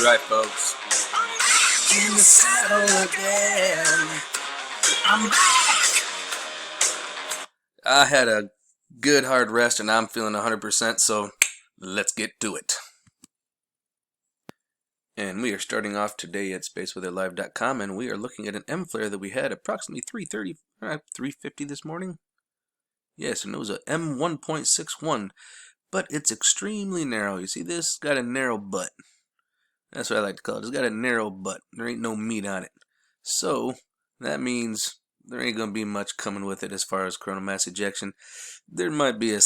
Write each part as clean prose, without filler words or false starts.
Alright folks, in the saddle again. I'm back. I had a good hard rest and I'm feeling 100%, so let's get to it. And we are starting off today at spaceweatherlive.com, and we are looking at an M flare that we had approximately 350 this morning. Yes, and it was a M1.61, but it's extremely narrow. You see this? It's got a narrow butt. That's what I like to call it. It's got a narrow butt. There ain't no meat on it. So that means there ain't going to be much coming with it as far as coronal mass ejection. There might be a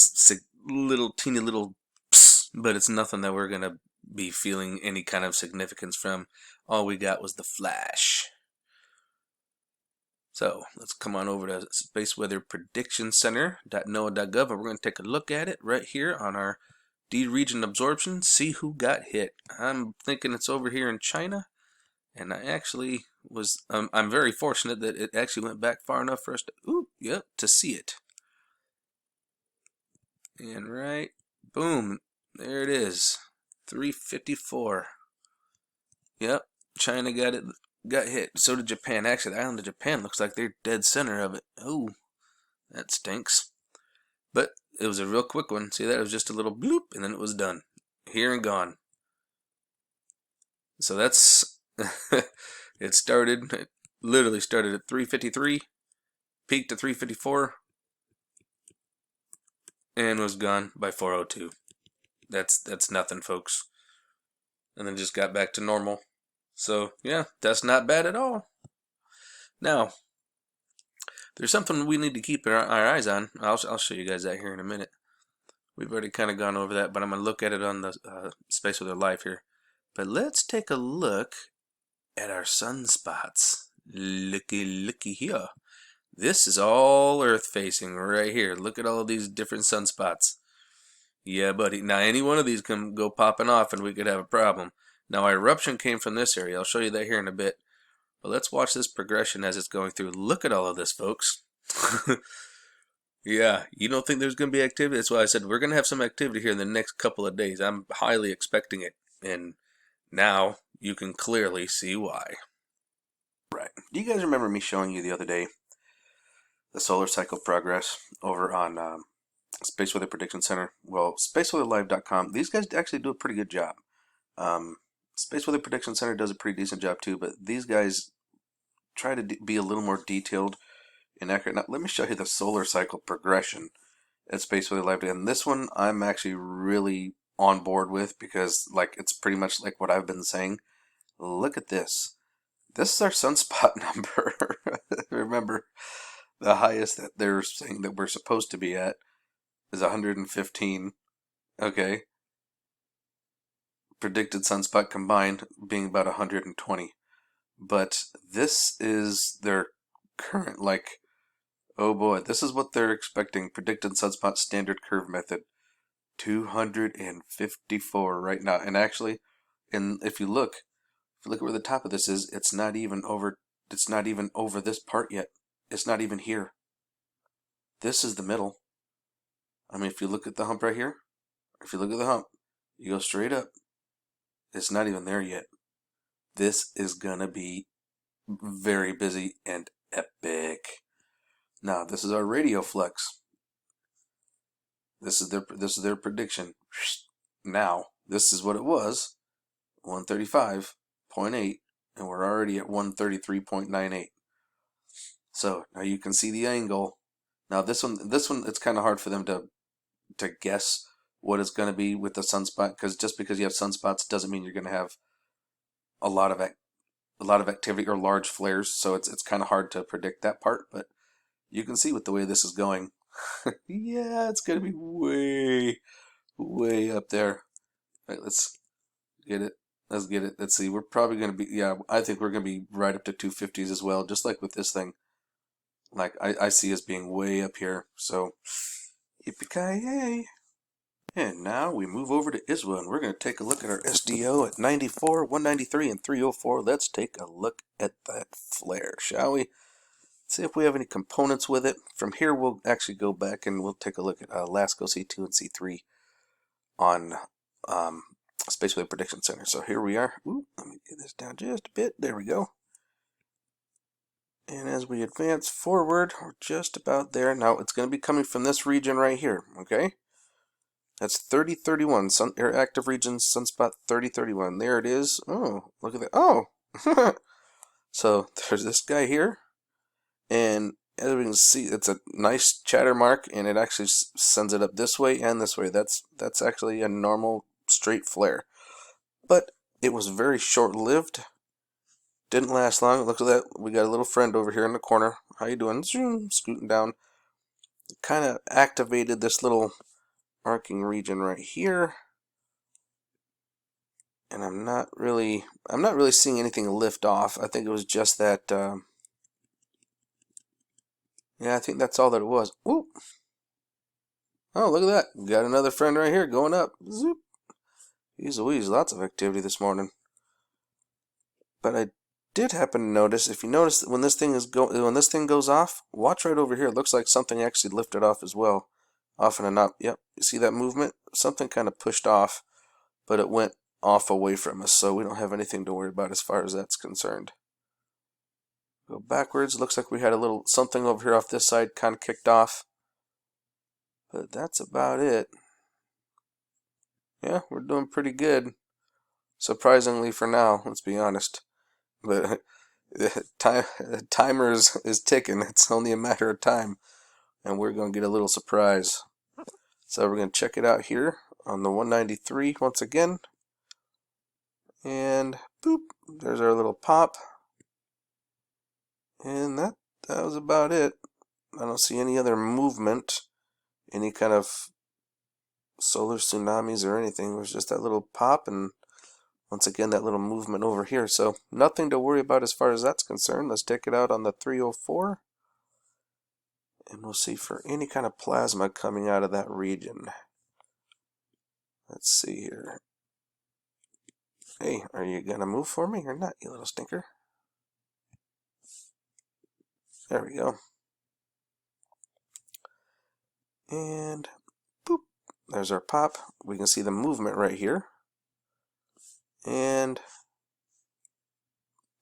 teeny little psst, but it's nothing that we're going to be feeling any kind of significance from. All we got was the flash. So let's come on over to Space Weather Prediction Center.noaa.gov, and we're going to take a look at it right here on our D region absorption, see who got hit. I'm thinking it's over here in China, and I actually was, I'm very fortunate that it actually went back far enough for us to see it. And right, boom, there it is, 354. Yep, China got hit. So did Japan. Actually, the island of Japan looks like they're dead center of it. Oh, that stinks. But it was a real quick one. See that? It was just a little bloop, and then it was done. Here and gone. So that's it literally started at 353, peaked at 354, and was gone by 402. That's nothing, folks. And then just got back to normal. So yeah, that's not bad at all. Now, there's something we need to keep our eyes on. I'll show you guys that here in a minute. We've already kind of gone over that, but I'm going to look at it on the Space Weather Live here. But let's take a look at our sunspots. Looky here. This is all Earth facing right here. Look at all of these different sunspots. Yeah, buddy. Now, any one of these can go popping off and we could have a problem. Now, our eruption came from this area. I'll show you that here in a bit. But let's watch this progression as it's going through. Look at all of this, folks. Yeah, you don't think there's going to be activity? That's why I said we're going to have some activity here in the next couple of days. I'm highly expecting it. And now you can clearly see why. Right. Do you guys remember me showing you the other day the solar cycle progress over on Space Weather Prediction Center? Well, spaceweatherlive.com, these guys actually do a pretty good job. Space Weather Prediction Center does a pretty decent job too, but these guys try to be a little more detailed and accurate. Now, let me show you the solar cycle progression at Space Weather Live. And this one I'm actually really on board with because it's pretty much like what I've been saying. Look at this. This is our sunspot number. Remember, the highest that they're saying that we're supposed to be at is 115. Okay. Predicted sunspot combined being about 120. But this is their current, oh boy, this is what they're expecting. Predicted sunspot standard curve method. 254 right now. And actually, if you look at where the top of this is, it's not even over this part yet. It's not even here. This is the middle. I mean, if you look at the hump right here, if you look at the hump, you go straight up. It's not even there yet. This is gonna be very busy and epic. Now, this is our radio flex. This is their prediction. Now, this is what it was, 135.8, and we're already at 133.98. So now you can see the angle. Now this one, it's kind of hard for them to guess what it's going to be with the sunspot, because just because you have sunspots doesn't mean you're going to have a lot of activity or large flares. So it's kind of hard to predict that part. But you can see with the way this is going, yeah, it's going to be way up there. All right, let's get it. Let's see. We're probably going to be, yeah, I think we're going to be right up to 250s as well, just like with this thing. I see us being way up here. So, yippee-ki-yay. And now we move over to ISWA, and we're going to take a look at our SDO at 94, 193, and 304. Let's take a look at that flare, shall we? See if we have any components with it. From here, we'll actually go back and we'll take a look at Lasco C2 and C3 on Spaceway Prediction Center. So here we are. Ooh, let me get this down just a bit. There we go. And as we advance forward, we're just about there. Now it's going to be coming from this region right here, okay? That's 3031, sun air active region, sunspot 3031. There it is. Oh, look at that. Oh! So there's this guy here. And as we can see, it's a nice chatter mark, and it actually sends it up this way and this way. That's actually a normal straight flare. But it was very short-lived. Didn't last long. Look at that. We got a little friend over here in the corner. How you doing? Zoom, scooting down. Kind of activated this little arcing region right here. And I'm not really seeing anything lift off. I think it was just that yeah, I think that's all that it was. Ooh. Oh, look at that. We got another friend right here going up. Zoop. Jeez Louise, lots of activity this morning. But I did happen to notice, if you notice when this thing goes off, watch right over here. It looks like something actually lifted off as well. Off and up. Yep. You see that movement? Something kind of pushed off, but it went off away from us, so we don't have anything to worry about as far as that's concerned. Go backwards. Looks like we had a little something over here off this side kind of kicked off. But that's about it. Yeah, we're doing pretty good. Surprisingly for now, let's be honest. But the timer is ticking. It's only a matter of time. And we're going to get a little surprise. So we're going to check it out here on the 193 once again. And boop, there's our little pop. And that was about it. I don't see any other movement, any kind of solar tsunamis or anything. It was just that little pop and once again that little movement over here. So nothing to worry about as far as that's concerned. Let's take it out on the 304. And we'll see for any kind of plasma coming out of that region. Let's see here. Hey, are you going to move for me or not, you little stinker? There we go. And boop, there's our pop. We can see the movement right here. And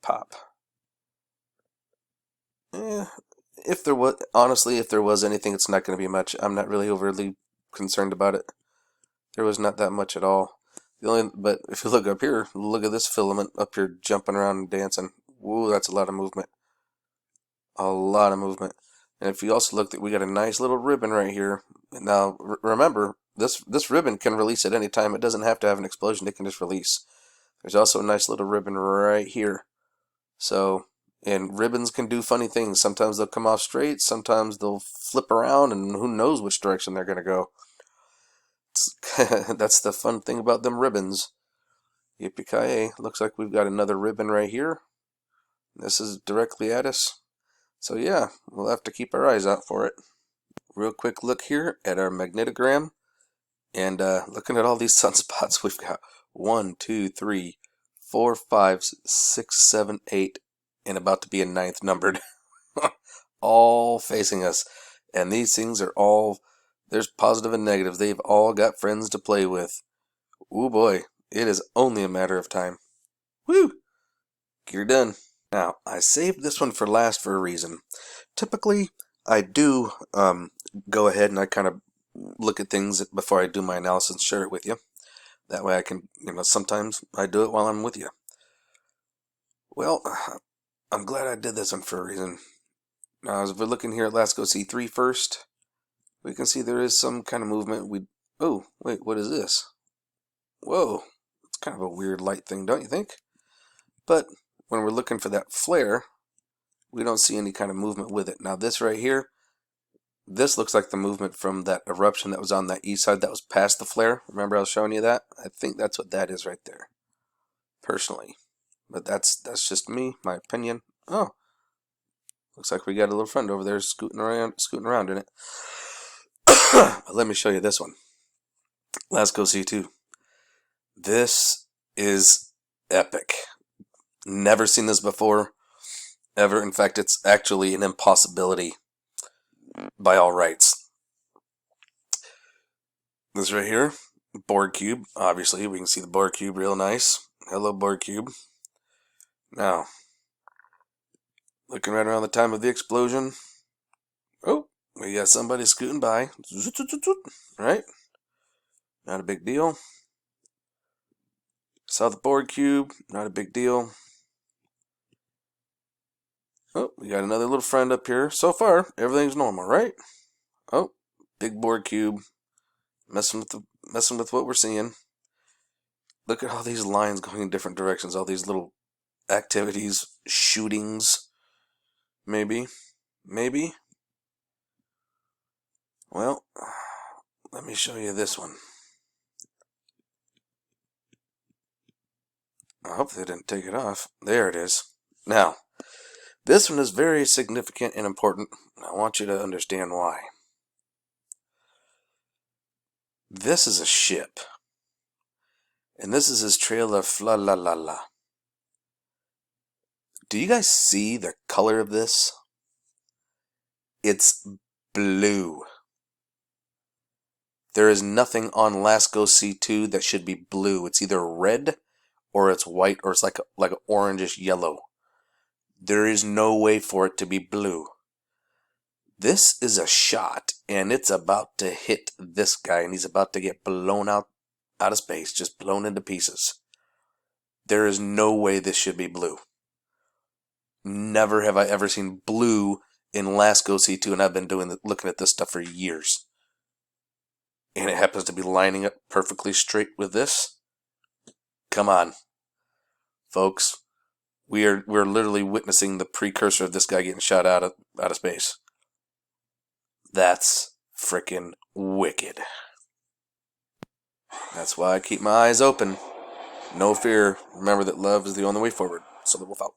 pop. If there was, honestly, if there was anything, it's not going to be much. I'm not really overly concerned about it. There was not that much at all. But if you look up here, look at this filament up here jumping around and dancing. Whoa, that's a lot of movement. A lot of movement. And if you also look, we got a nice little ribbon right here. Now, remember, this ribbon can release at any time. It doesn't have to have an explosion. It can just release. There's also a nice little ribbon right here. So, and ribbons can do funny things. Sometimes they'll come off straight. Sometimes they'll flip around, and who knows which direction they're going to go. That's the fun thing about them ribbons. Yippee-ki-yay. Looks like we've got another ribbon right here. This is directly at us. So yeah, we'll have to keep our eyes out for it. Real quick look here at our magnetogram. And looking at all these sunspots, we've got 1, 2, 3, 4, 5, 6, 7, 8, and about to be a 9th numbered. All facing us. And these things are all, there's positive and negatives. They've all got friends to play with. Ooh boy, it is only a matter of time. Woo! You're done. Now, I saved this one for last for a reason. Typically, I do go ahead and I kind of look at things before I do my analysis and share it with you. That way I can, sometimes I do it while I'm with you. Well, I'm glad I did this one for a reason. Now, as we're looking here at Lasco C3 first, we can see there is some kind of movement. Oh, wait, what is this? Whoa, it's kind of a weird light thing, don't you think? But when we're looking for that flare, we don't see any kind of movement with it. Now this right here, this looks like the movement from that eruption that was on that east side that was past the flare. Remember I was showing you that? I think that's what that is right there, personally. But that's just me, my opinion. Oh, looks like we got a little friend over there scooting around in it. But let me show you this one. Lasco C2. This is epic. Never seen this before, ever. In fact, it's actually an impossibility by all rights. This right here, Borg cube. Obviously, we can see the Borg cube real nice. Hello, Borg cube. Now, looking right around the time of the explosion. Oh, we got somebody scooting by. Right? Not a big deal. Saw the Borg cube. Not a big deal. Oh, we got another little friend up here. So far, everything's normal, right? Oh, big Borg cube. Messing with what we're seeing. Look at all these lines going in different directions. All these little activities, shootings. Maybe. Well, let me show you this one. I hope they didn't take it off. There it is. Now, this one is very significant and important. I want you to understand why. This is a ship. And this is his trail of fla la la la. Do you guys see the color of this? It's blue. There is nothing on Lasco C2 that should be blue. It's either red or it's white or it's like an orangish yellow. There is no way for it to be blue. This is a shot, and it's about to hit this guy, and he's about to get blown out of space, just blown into pieces. There is no way this should be blue. Never have I ever seen blue in Lasco C2, and I've been looking at this stuff for years. And it happens to be lining up perfectly straight with this. Come on, folks. We're literally witnessing the precursor of this guy getting shot out of space. That's frickin' wicked. That's why I keep my eyes open. No fear. Remember that love is the only way forward. So the wolf out.